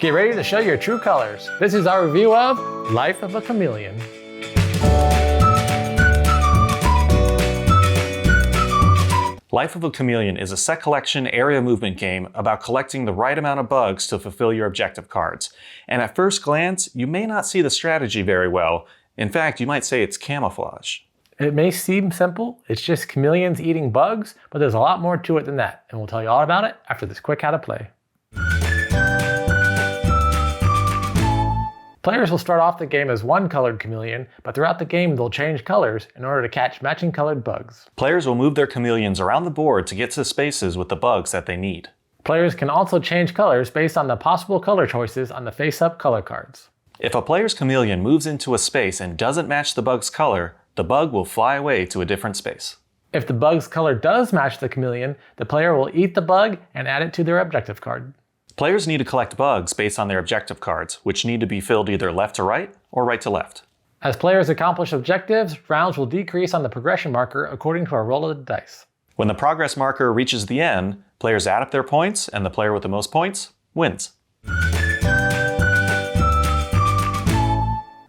Get ready to show your true colors. This is our review of Life of a Chameleon. Life of a Chameleon is a set collection area movement game about collecting the right amount of bugs to fulfill your objective cards. And at first glance, you may not see the strategy very well. In fact, you might say it's camouflage. It may seem simple, it's just chameleons eating bugs, but there's a lot more to it than that, and we'll tell you all about it after this quick how to play. Players will start off the game as one colored chameleon, but throughout the game they'll change colors in order to catch matching colored bugs. Players will move their chameleons around the board to get to spaces with the bugs that they need. Players can also change colors based on the possible color choices on the face-up color cards. If a player's chameleon moves into a space and doesn't match the bug's color, the bug will fly away to a different space. If the bug's color does match the chameleon, the player will eat the bug and add it to their objective card. Players need to collect bugs based on their objective cards, which need to be filled either left to right or right to left. As players accomplish objectives, rounds will decrease on the progression marker according to a roll of the dice. When the progress marker reaches the end, players add up their points, and the player with the most points wins.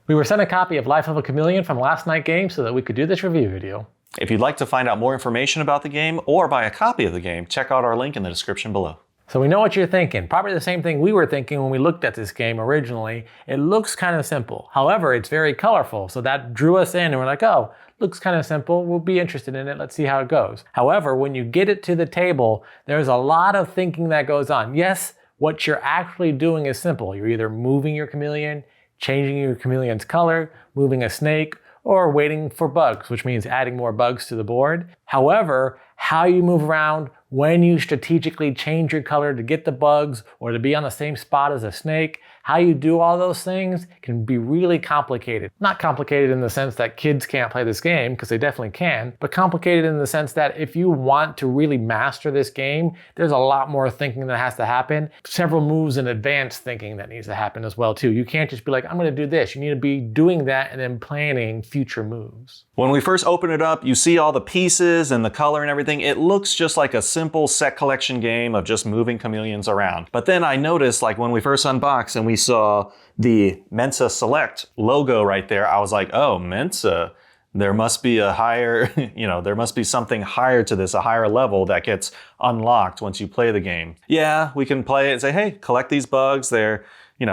We were sent a copy of Life of a Chameleon from last night's game so that we could do this review video. If you'd like to find out more information about the game or buy a copy of the game, check out our link in the description below. So we know what you're thinking. Probably the same thing we were thinking when we looked at this game originally. It looks kind of simple. However, it's very colorful, so that drew us in and we're like, oh, looks kind of simple. We'll be interested in it. Let's see how it goes. However, when you get it to the table, there's a lot of thinking that goes on. Yes, what you're actually doing is simple. You're either moving your chameleon, changing your chameleon's color, moving a snake, or waiting for bugs, which means adding more bugs to the board. However, how you move around, when you strategically change your color to get the bugs or to be on the same spot as a snake, how you do all those things can be really complicated. Not complicated in the sense that kids can't play this game, because they definitely can, but complicated in the sense that if you want to really master this game, there's a lot more thinking that has to happen. Several moves in advance thinking that needs to happen as well too. You can't just be like, I'm gonna do this. You need to be doing that and then planning future moves. When we first open it up, you see all the pieces and the color and everything. It looks just like a simple set collection game of just moving chameleons around. But then I noticed, like when we first unboxed and we saw the Mensa Select logo right there, I was like, oh, Mensa, there must be a higher, there must be something higher to this, a higher level that gets unlocked once you play the game. Yeah, we can play it and say, hey, collect these bugs. They're,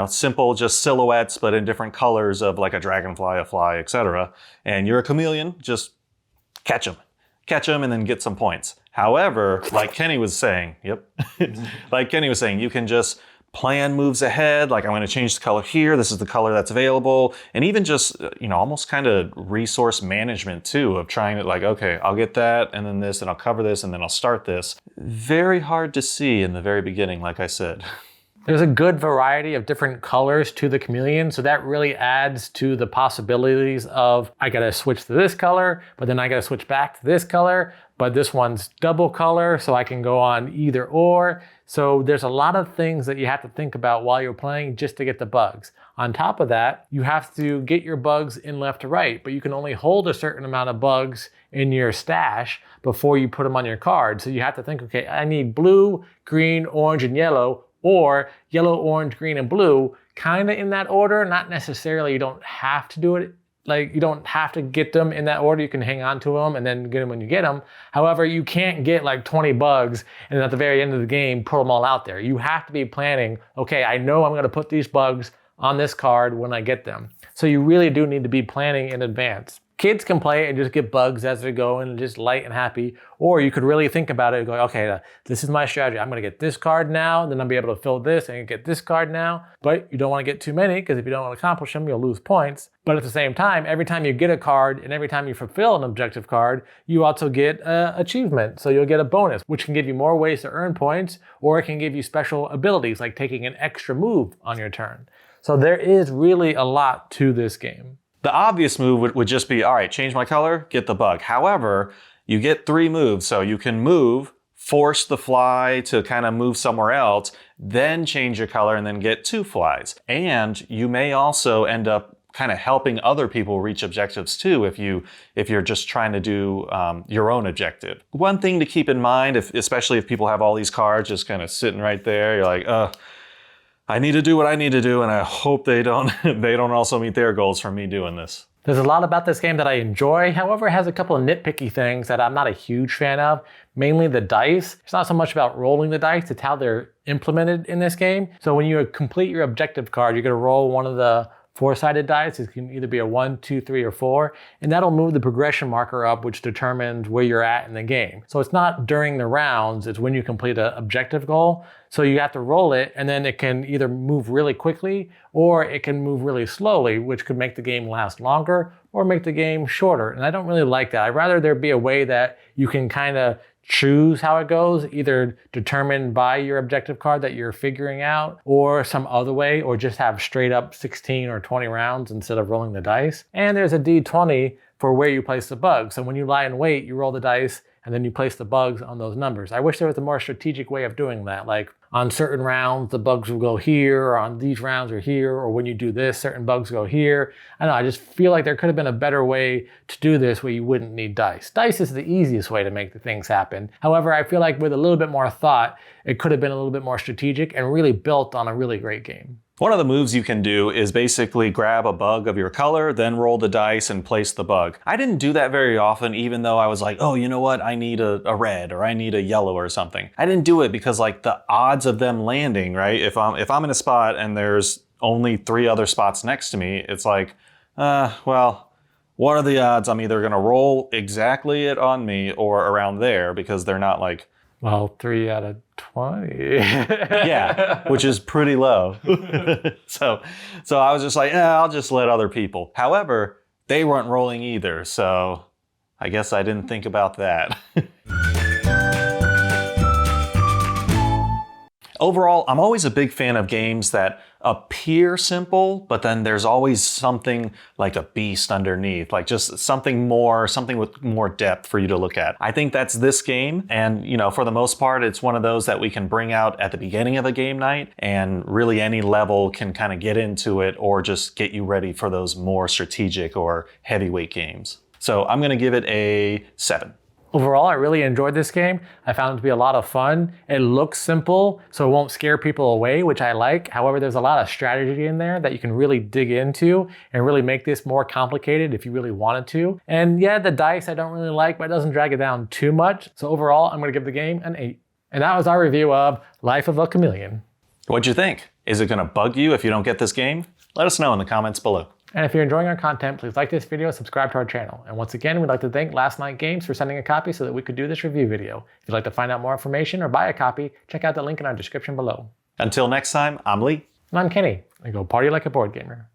simple, just silhouettes, but in different colors of like a dragonfly, a fly, etc. And you're a chameleon, just catch them and then get some points. However, like Kenny was saying, you can just plan moves ahead. Like, I'm going to change the color here. This is the color that's available. And even just, almost kind of resource management too, of trying to like, okay, I'll get that and then this and I'll cover this and then I'll start this. Very hard to see in the very beginning, like I said. There's a good variety of different colors to the chameleon, so that really adds to the possibilities of, I gotta switch to this color, but then I gotta switch back to this color, but this one's double color, so I can go on either or. So there's a lot of things that you have to think about while you're playing just to get the bugs. On top of that, you have to get your bugs in left to right, but you can only hold a certain amount of bugs in your stash before you put them on your card. So you have to think, okay, I need blue, green, orange, and yellow, or yellow, orange, green, and blue, kind of in that order. Not necessarily, you don't have to do it. Like, you don't have to get them in that order. You can hang on to them and then get them when you get them. However, you can't get like 20 bugs and then at the very end of the game, pull them all out there. You have to be planning, okay, I know I'm gonna put these bugs on this card when I get them. So you really do need to be planning in advance. Kids can play it and just get bugs as they go and just light and happy. Or you could really think about it and go, okay, this is my strategy. I'm gonna get this card now, then I'll be able to fill this and get this card now. But you don't wanna get too many, because if you don't wanna accomplish them, you'll lose points. But at the same time, every time you get a card and every time you fulfill an objective card, you also get an achievement. So you'll get a bonus, which can give you more ways to earn points, or it can give you special abilities, like taking an extra move on your turn. So there is really a lot to this game. The obvious move would just be, all right, change my color, get the bug. However, you get 3 moves, so you can move, force the fly to kind of move somewhere else, then change your color and then get 2 flies. And you may also end up kind of helping other people reach objectives too if you're just trying to do your own objective. One thing to keep in mind, especially if people have all these cards just kind of sitting right there, you're like, I need to do what I need to do, and I hope they don't they don't also meet their goals from me doing this. There's a lot about this game that I enjoy, however, it has a couple of nitpicky things that I'm not a huge fan of, mainly the dice. It's not so much about rolling the dice, it's how they're implemented in this game. So when you complete your objective card, you're gonna roll one of the four-sided dice. It can either be a 1, 2, 3, or 4, and that'll move the progression marker up, which determines where you're at in the game. So it's not during the rounds, it's when you complete an objective goal. So you have to roll it, and then it can either move really quickly or it can move really slowly, which could make the game last longer or make the game shorter. And I don't really like that. I'd rather there be a way that you can kind of choose how it goes, either determined by your objective card that you're figuring out or some other way, or just have straight up 16 or 20 rounds instead of rolling the dice. And there's a D20 for where you place the bugs. So when you lie in wait, you roll the dice and then you place the bugs on those numbers. I wish there was a more strategic way of doing that. Like on certain rounds, the bugs will go here, or on these rounds are here, or when you do this, certain bugs go here. I don't know, I just feel like there could have been a better way to do this where you wouldn't need dice. Dice is the easiest way to make the things happen. However, I feel like with a little bit more thought, it could have been a little bit more strategic and really built on a really great game. One of the moves you can do is basically grab a bug of your color, then roll the dice and place the bug. I didn't do that very often, even though I was like, oh, you know what? I need a red, or I need a yellow or something. I didn't do it because like the odds of them landing, right? If I'm in a spot and there's only 3 other spots next to me, it's like, well, what are the odds I'm either gonna roll exactly it on me or around there, because they're not like, well, 3 out of 20. yeah, which is pretty low. So I was just like, I'll just let other people. However, they weren't rolling either, so I guess I didn't think about that. Overall, I'm always a big fan of games that appear simple, but then there's always something like a beast underneath, like just something with more depth for you to look at. I think that's this game, and for the most part, it's one of those that we can bring out at the beginning of a game night, and really any level can kind of get into it or just get you ready for those more strategic or heavyweight games. So I'm gonna give it a 7. Overall, I really enjoyed this game. I found it to be a lot of fun. It looks simple, so it won't scare people away, which I like. However, there's a lot of strategy in there that you can really dig into and really make this more complicated if you really wanted to. And yeah, the dice I don't really like, but it doesn't drag it down too much. So overall, I'm gonna give the game an 8. And that was our review of Life of a Chameleon. What'd you think? Is it gonna bug you if you don't get this game? Let us know in the comments below. And if you're enjoying our content, please like this video, subscribe to our channel. And once again, we'd like to thank Last Night Games for sending a copy so that we could do this review video. If you'd like to find out more information or buy a copy, check out the link in our description below. Until next time, I'm Lee. And I'm Kenny, and go party like a board gamer.